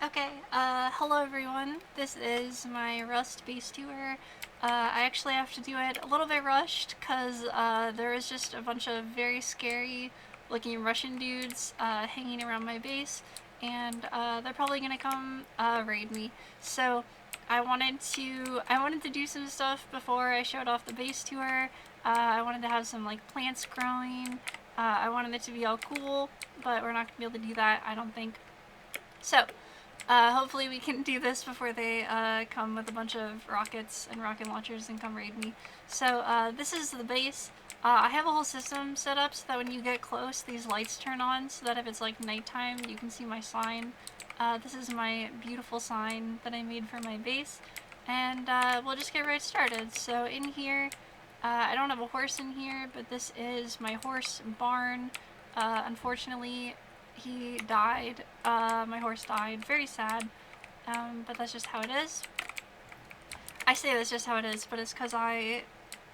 Okay, hello everyone. This is my Rust base tour. I actually have to do it a little bit rushed because there is just a bunch of very scary looking Russian dudes hanging around my base, and they're probably gonna come raid me. So I wanted to do some stuff before I showed off the base tour. I wanted to have some like plants growing. I wanted it to be all cool, but we're not gonna be able to do that, I don't think. So, hopefully we can do this before they come with a bunch of rockets and rocket launchers and come raid me. So this is the base. I have a whole system set up so that when you get close, these lights turn on so that if it's like nighttime, you can see my sign. This is my beautiful sign that I made for my base. And we'll just get right started. So in here, I don't have a horse in here, but this is my horse barn. Unfortunately, he died. My horse died. Very sad. But that's just how it is. I say that's just how it is, but it's because I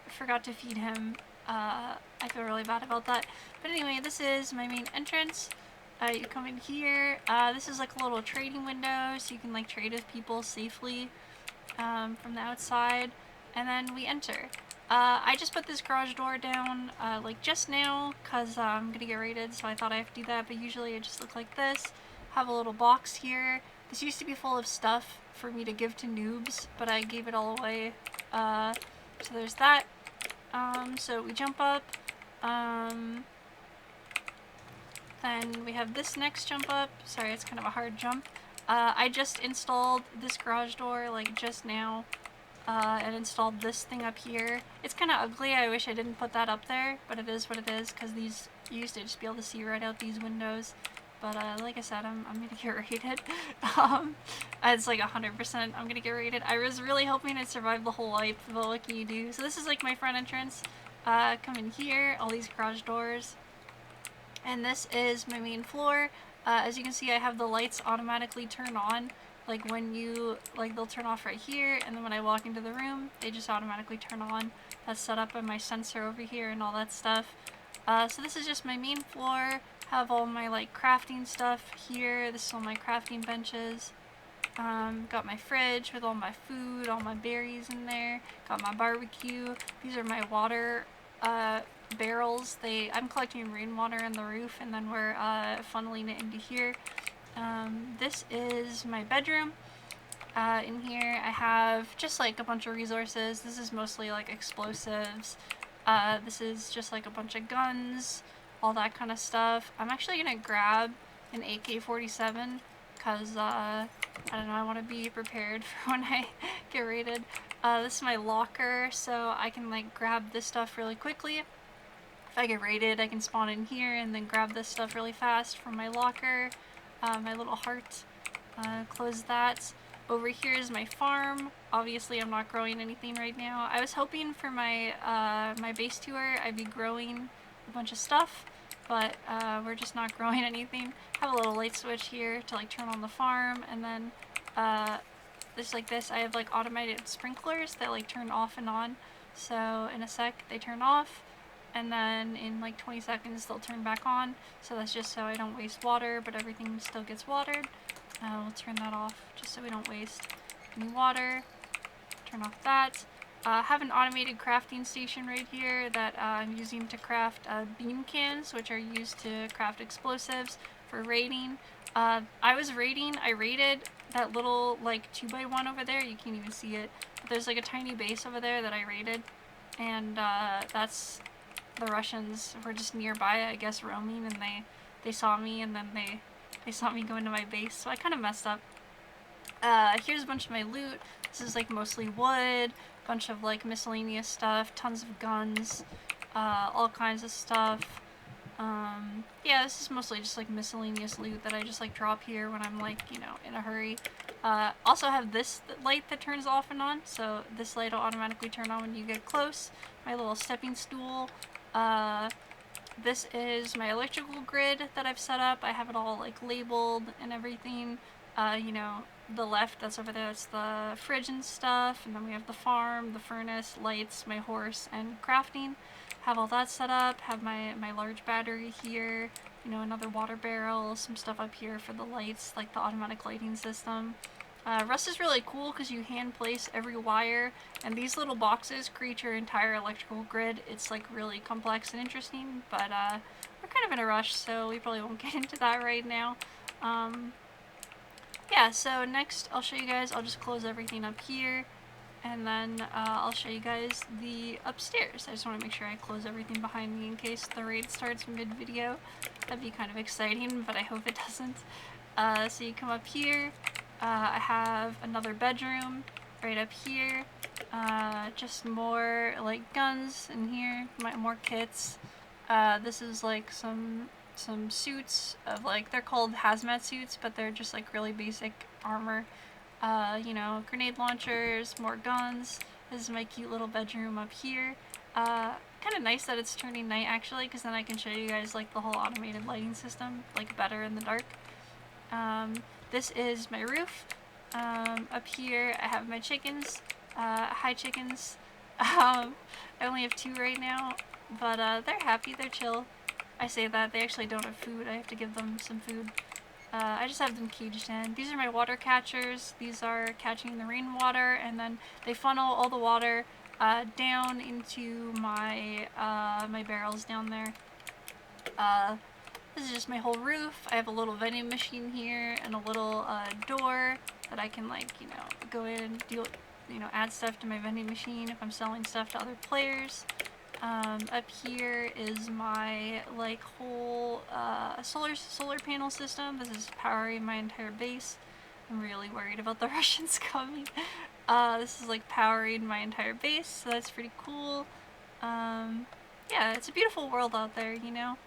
forgot to feed him. I feel really bad about that. But anyway, this is my main entrance. You come in here. This is like a little trading window, so you can like trade with people safely from the outside. And then we enter. I just put this garage door down like just now because I'm gonna get raided, so I thought I have to do that, but usually it just looks like this. Have a little box here. This used to be full of stuff for me to give to noobs, but I gave it all away. So there's that. So we jump up. Then we have this next jump up. Sorry, it's kind of a hard jump. I just installed this garage door like just now. And installed this thing up here. It's kind of ugly. I wish I didn't put that up there, but it is what it is because these you used to just be able to see right out these windows. But like I said, I'm gonna get rated. It's like 100% I'm gonna get rated. I was really hoping I'd survive the whole wipe, but what can you do? So this is like my front entrance. Come in here, all these garage doors. And this is my main floor. As you can see, I have the lights automatically turn on. Like when you, like they'll turn off right here, and then when I walk into the room, they just automatically turn on. That's set up by my sensor over here and all that stuff. So this is just my main floor. Have all my like crafting stuff here. This is all my crafting benches. Got my fridge with all my food, all my berries in there. Got my barbecue. These are my water barrels. I'm collecting rainwater in the roof, and then we're funneling it into here. This is my bedroom. In here I have just like a bunch of resources. This is mostly like explosives. This is just like a bunch of guns, all that kind of stuff. I'm actually gonna grab an AK-47 because I don't know, I want to be prepared for when I get raided. This is my locker, so I can like grab this stuff really quickly. If I get raided, I can spawn in here and then grab this stuff really fast from my locker. My little heart. Close that. Over here is my farm. Obviously, I'm not growing anything right now. I was hoping for my my base tour I'd be growing a bunch of stuff, but we're just not growing anything. Have a little light switch here to like turn on the farm, and then just like this, I have like automated sprinklers that like turn off and on. So in a sec, they turn off, and then in like 20 seconds they'll turn back on. So that's just so I don't waste water, but everything still gets watered. We'll turn that off just so we don't waste any water. Turn off that. Have an automated crafting station right here that I'm using to craft bean cans, which are used to craft explosives for raiding. I raided that little like 2x1 over there. You can't even see it, but there's like a tiny base over there that I raided, and that's the Russians were just nearby, I guess, roaming, and they saw me, and then they saw me go into my base, so I kind of messed up. Here's a bunch of my loot. This is like mostly wood, bunch of like miscellaneous stuff, tons of guns, all kinds of stuff. Yeah, this is mostly just like miscellaneous loot that I just like drop here when I'm like, you know, in a hurry. Also have this light that turns off and on, so this light will automatically turn on when you get close. My little stepping stool. This is my electrical grid that I've set up. I have it all like labeled and everything. You know, the left that's over there, that's the fridge and stuff, and then we have the farm, the furnace, lights, my horse, and crafting. Have all that set up. Have my large battery here. you know, another water barrel, some stuff up here for the lights, like the automatic lighting system. Rust is really cool because you hand place every wire, and these little boxes create your entire electrical grid. It's like really complex and interesting, but we're kind of in a rush, so we probably won't get into that right now. Yeah, so next I'll show you guys, I'll just close everything up here, and then I'll show you guys the upstairs. I just want to make sure I close everything behind me in case the raid starts mid-video. That'd be kind of exciting, but I hope it doesn't. So you come up here, I have another bedroom right up here, just more like guns in here, more kits. This is like some suits of like, they're called hazmat suits, but they're just like really basic armor. You know, grenade launchers, more guns. This is my cute little bedroom up here. Kind of nice that it's turning night actually, because then I can show you guys like the whole automated lighting system, like better in the dark. This is my roof. Up here I have my chickens. Hi chickens. I only have 2 right now, but they're happy, they're chill. I say that, they actually don't have food, I have to give them some food. I just have them caged in. These are my water catchers. These are catching the rainwater, and then they funnel all the water down into my my barrels down there. This is just my whole roof. I have a little vending machine here and a little door that I can, like, you know, go in and deal, you know, add stuff to my vending machine if I'm selling stuff to other players. Up here is my like whole solar panel system. This is powering my entire base. I'm really worried about the Russians coming. This is like powering my entire base, so that's pretty cool. Yeah, it's a beautiful world out there, you know.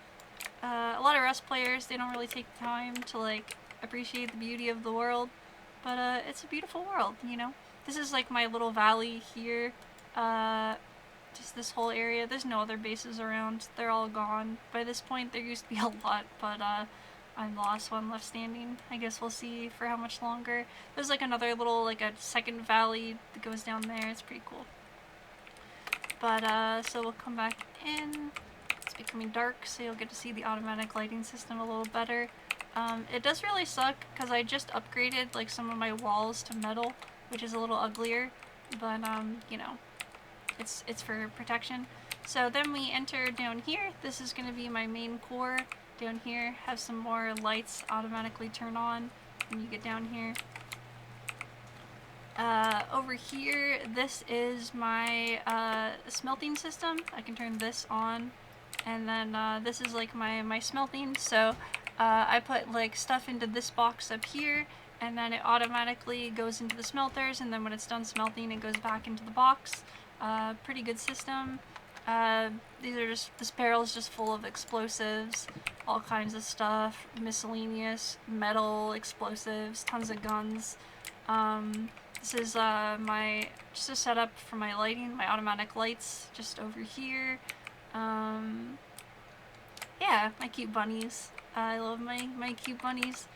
A lot of Rust players, they don't really take the time to like appreciate the beauty of the world, but it's a beautiful world, you know. This is like my little valley here. Just this whole area. There's no other bases around. They're all gone. By this point, there used to be a lot, but I'm the last one left standing. I guess we'll see for how much longer. There's like another little, like a second valley that goes down there. It's pretty cool. But so we'll come back in. It's becoming dark, so you'll get to see the automatic lighting system a little better. It does really suck because I just upgraded like some of my walls to metal, which is a little uglier, but you know, it's for protection. So then we enter down here. This is going to be my main core. Down here, have some more lights automatically turn on when you get down here. Over here, this is my smelting system. I can turn this on, and then this is like my smelting. So I put like stuff into this box up here, and then it automatically goes into the smelters, and then when it's done smelting, it goes back into the box. Pretty good system. These are just, this barrel is just full of explosives, all kinds of stuff, miscellaneous, metal, explosives, tons of guns. This is just a setup for my lighting, my automatic lights, just over here. Yeah, my cute bunnies. I love my cute bunnies.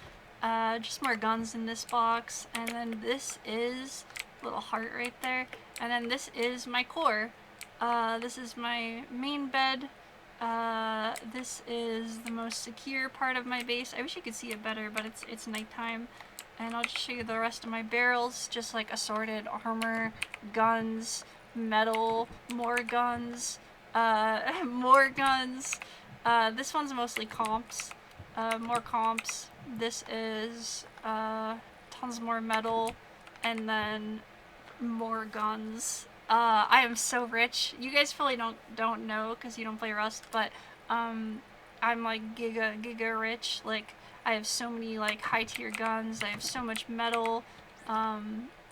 Just more guns in this box, and then this is a little heart right there. And then this is my core. This is my main bed. This is the most secure part of my base. I wish you could see it better, but it's nighttime. And I'll just show you the rest of my barrels, just like assorted armor, guns, metal, more guns, more guns. This one's mostly comps, more comps. This is tons more metal, and then more guns. I am so rich. You guys probably don't know because you don't play Rust, but I'm like giga rich. Like, I have so many like high tier guns. I have so much metal. I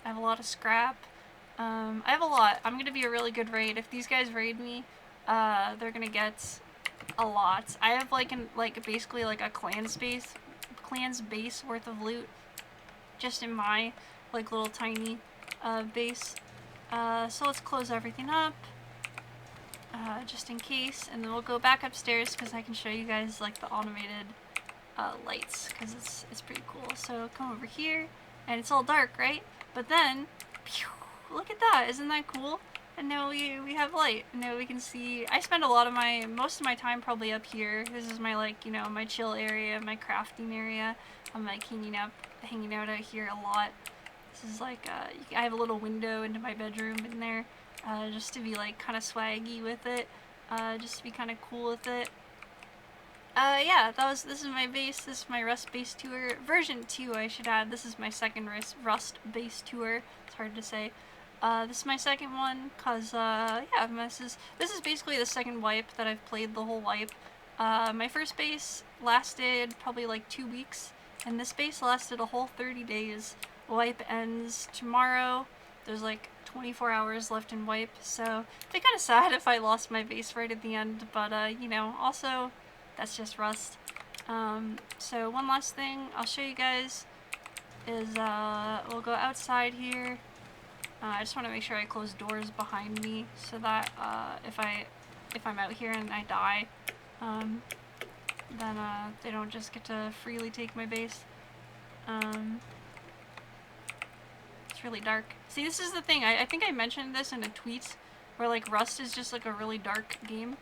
have a lot of scrap. I have a lot. I'm gonna be a really good raid. If these guys raid me, they're gonna get a lot. I have basically like a clan's base worth of loot just in my like little tiny base. So let's close everything up, just in case, and then we'll go back upstairs because I can show you guys like the automated lights, because it's pretty cool. So come over here, and it's all dark, right? But then, pew, look at that! Isn't that cool? And now we have light. And now we can see. I spend a lot of most of my time probably up here. This is my like, you know, my chill area, my crafting area. I'm like hanging out here a lot. This is like, I have a little window into my bedroom in there, just to be like kind of swaggy with it, just to be kind of cool with it. Yeah, this is my base. This is my Rust base tour version 2. I should add. This is my second Rust base tour. It's hard to say. This is my second one, cause yeah, this is basically the second wipe that I've played the whole wipe. My first base lasted probably like 2 weeks, and this base lasted a whole 30 days. Wipe ends tomorrow. There's like 24 hours left in wipe, so it'd be kind of sad if I lost my base right at the end, but you know, also that's just Rust. So one last thing I'll show you guys is we'll go outside here. I just want to make sure I close doors behind me so that if I'm out here and I die, then they don't just get to freely take my base. It's really dark. See, this is the thing. I think I mentioned this in a tweet where like Rust is just like a really dark game.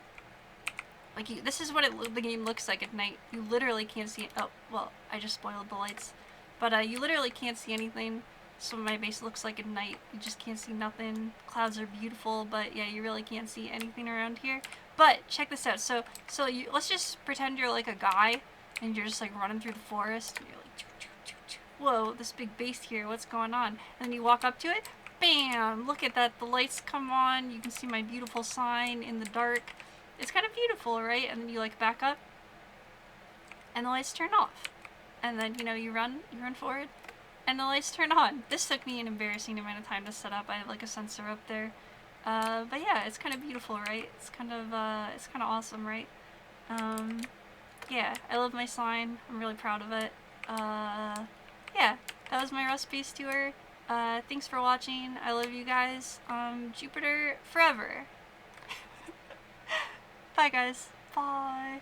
Like this is what the game looks like at night. You literally can't see. Oh, well, I just spoiled the lights, but you literally can't see anything. So my base looks like at night. You just can't see nothing. Clouds are beautiful, but yeah, you really can't see anything around here. But check this out. So let's just pretend you're like a guy, and you're just like running through the forest, and you're like, whoa, this big base here. What's going on? And then you walk up to it. Bam! Look at that. The lights come on. You can see my beautiful sign in the dark. It's kind of beautiful, right? And then you like back up, and the lights turn off, and then you know you run forward, and the lights turn on. This took me an embarrassing amount of time to set up. I have like a sensor up there, but yeah, it's kind of beautiful, right? It's kind of awesome, right? Yeah, I love my sign. I'm really proud of it. Yeah, that was my Rust base tour. Thanks for watching. I love you guys. Jupiter forever. Bye guys. Bye.